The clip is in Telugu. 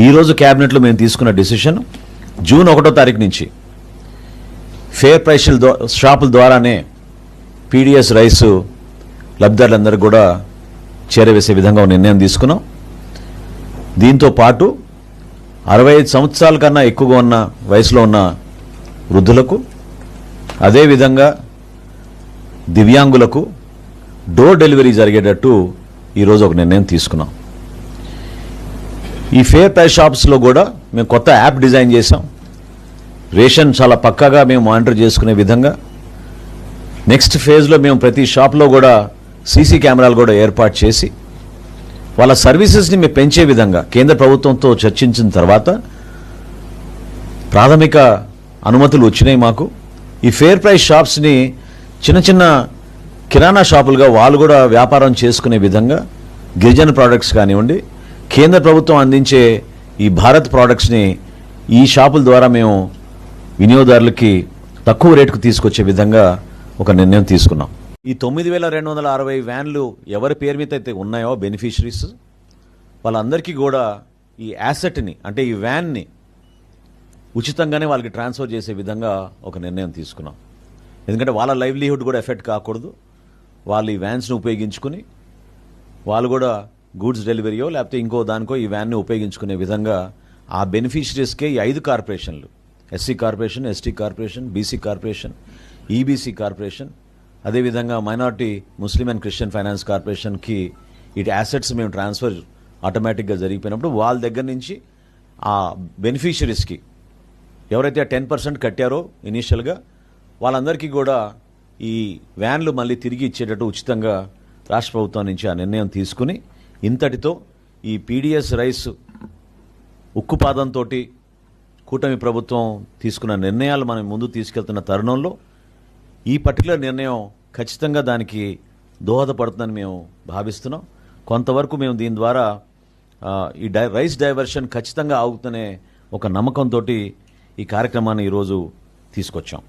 ఈరోజు క్యాబినెట్లో మేము తీసుకున్న డిసిషన్ జూన్ 1వ తారీఖు నుంచి ఫేర్ ప్రైస్ షాపుల ద్వారానే పీడిఎస్ రైస్ లబ్ధిదారులందరూ కూడా చేరవేసే విధంగా నిర్ణయం తీసుకున్నాం. దీంతో పాటు 65 సంవత్సరాల కన్నా ఎక్కువగా ఉన్న వయసులో ఉన్న వృద్ధులకు, అదేవిధంగా దివ్యాంగులకు డోర్ డెలివరీ జరిగేటట్టు ఈరోజు ఒక నిర్ణయం తీసుకున్నాం. ఈ ఫేర్ ప్రైస్ షాప్స్లో కూడా మేము కొత్త యాప్ డిజైన్ చేసాం. రేషన్ చాలా పక్కాగా మేము మానిటర్ చేసుకునే విధంగా నెక్స్ట్ ఫేజ్లో మేము ప్రతి షాప్లో కూడా సీసీ కెమెరాలు కూడా ఏర్పాటు చేసి వాళ్ళ సర్వీసెస్ని మేము పెంచే విధంగా కేంద్ర ప్రభుత్వంతో చర్చించిన తర్వాత ప్రాథమిక అనుమతులు వచ్చినాయి మాకు. ఈ ఫేర్ ప్రైస్ షాప్స్ని చిన్న చిన్న కిరాణా షాపులుగా వాళ్ళు కూడా వ్యాపారం చేసుకునే విధంగా గిరిజన ప్రోడక్ట్స్ కానివ్వండి, కేంద్ర ప్రభుత్వం అందించే ఈ భారత్ ప్రోడక్ట్స్ని ఈ షాపుల ద్వారా మేము వినియోగదారులకి తక్కువ రేటుకు తీసుకొచ్చే విధంగా ఒక నిర్ణయం తీసుకున్నాం. ఈ 9,260 వ్యాన్లు ఎవరి పేరు మీద అయితే ఉన్నాయో బెనిఫిషరీస్, వాళ్ళందరికీ కూడా ఈ యాసెట్ని అంటే ఈ వ్యాన్ని ఉచితంగానే వాళ్ళకి ట్రాన్స్ఫర్ చేసే విధంగా ఒక నిర్ణయం తీసుకున్నాం. ఎందుకంటే వాళ్ళ లైవ్లీహుడ్ కూడా ఎఫెక్ట్ కాకూడదు. వాళ్ళు ఈ వ్యాన్స్ని ఉపయోగించుకుని వాళ్ళు కూడా గూడ్స్ డెలివరీయో లేకపోతే ఇంకో దానికో ఈ వ్యాన్ని ఉపయోగించుకునే విధంగా ఆ బెనిఫిషరీస్కే ఈ 5 కార్పొరేషన్లు, SC corporation, ST corporation, BC corporation, EBC corporation, అదేవిధంగా minority Muslim and Christian finance కార్పొరేషన్కి ఇటు యాసెట్స్ మేము ట్రాన్స్ఫర్ ఆటోమేటిక్గా జరిగిపోయినప్పుడు వాళ్ళ దగ్గర నుంచి ఆ బెనిఫిషరీస్కి ఎవరైతే 10% కట్టారో ఇనీషియల్గా వాళ్ళందరికీ కూడా ఈ వ్యాన్లు మళ్ళీ తిరిగి ఇచ్చేటట్టు ఉచితంగా రాష్ట్ర ప్రభుత్వం నుంచి ఆ నిర్ణయం తీసుకుని ఇంతటితో ఈ పీడిఎస్ రైస్ ఉక్కుపాదంతో కూటమి ప్రభుత్వం తీసుకున్న నిర్ణయాలు మనం ముందు తీసుకెళ్తున్న తరుణంలో ఈ పర్టికులర్ నిర్ణయం ఖచ్చితంగా దానికి దోహదపడుతుందని మేము భావిస్తున్నాం. కొంతవరకు మేము దీని ద్వారా ఈ రైస్ డైవర్షన్ ఖచ్చితంగా ఆగుతుందనే ఒక నమ్మకంతో ఈ కార్యక్రమాన్ని ఈరోజు తీసుకొచ్చాం.